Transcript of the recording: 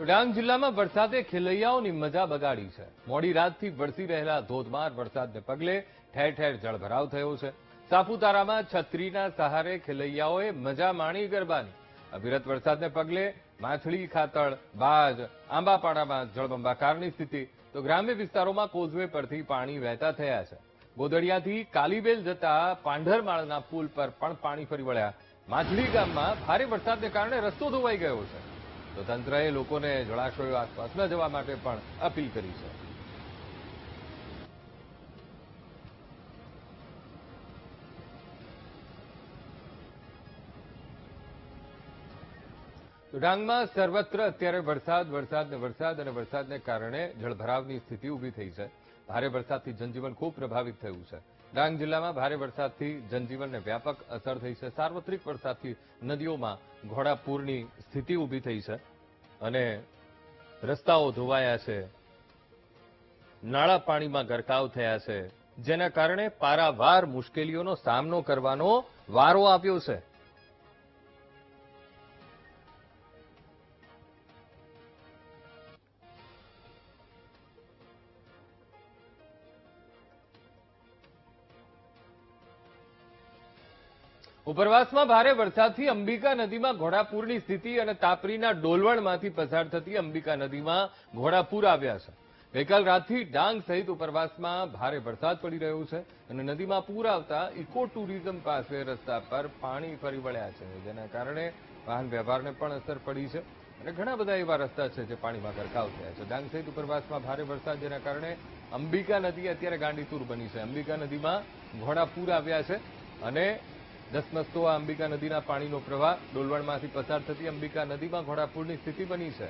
ડાંગ જિલ્લામાં વરસાદે ખેલૈયાઓની મજા બગાડી છે। મોડી રાતથી વરસી રહેલા ધોધમાર વરસાદને પગલે ઠેર ઠેર જળભરાવ થયો છે। સાપુતારામાં છત્રીના સહારે ખેલૈયાઓએ મજા માણી ગરબાની। અવિરત વરસાદને પગલે માછલી ખાતળ, બાજ, આંબાપાડામાં જળબંબાકારની સ્થિતિ, તો ગ્રામ્ય વિસ્તારોમાં કોઝવે પરથી પાણી વહેતા થયા છે। ગોદડિયાથી કાલીબેલ જતા પાંઢરમાળના પુલ પર પણ પાણી ફરી વળ્યા। માછલી ગામમાં ભારે વરસાદને કારણે રસ્તો ધોવાઈ ગયો છે, તો તંત્રએ લોકોને જળાશયો આસપાસ ન જવા માટે પણ અપીલ કરી છે। ડાંગમાં સર્વત્ર અત્યારે વરસાદને કારણે જળભરાવની સ્થિતિ ઊભી થઈ છે। ભારે વરસાદથી જનજીવન ખૂબ પ્રભાવિત થયું છે। ડાંગ જિલ્લામાં ભારે વરસાદથી જનજીવનને વ્યાપક અસર થઈ છે। સાર્વત્રિક વરસાદથી નદીઓમાં ઘોડાપૂરની સ્થિતિ ઊભી થઈ છે અને રસ્તાઓ ધોવાયા છે, નાળા પાણીમાં ગરકાવ થયા છે, જેના કારણે પારાવાર મુશ્કેલીઓનો સામનો કરવાનો વારો આવ્યો છે। ઉપરવાસમાં ભારે વરસાદથી અંબિકા નદીમાં ઘોડાપૂરની સ્થિતિ અને તાપરીના ડોલવણમાંથી પસાર થતી અંબિકા નદીમાં ઘોડાપૂર આવ્યા છે। ગઈકાલ રાતથી ડાંગ સહિત ઉપરવાસમાં ભારે વરસાદ પડી રહ્યો છે અને નદીમાં પૂર આવતા ઇકો ટુરિઝમ પાસે રસ્તા પર પાણી ફરી વળ્યા છે, જેના કારણે વાહન વ્યવહારને પણ અસર પડી છે અને ઘણા બધા એવા રસ્તા છે જે પાણીમાં ગરકાવ થયા છે। ડાંગ સહિત ઉપરવાસમાં ભારે વરસાદ, જેના કારણે અંબિકા નદી અત્યારે ગાંડીતુર બની છે। અંબિકા નદીમાં ઘોડાપૂર આવ્યા છે અને ધસમસતો આ અંબિકા નદીના પાણીનો પ્રવાહ ડોલવણમાંથી પસાર થતી અંબિકા નદીમાં ઘોડાપૂરની સ્થિતિ બની છે।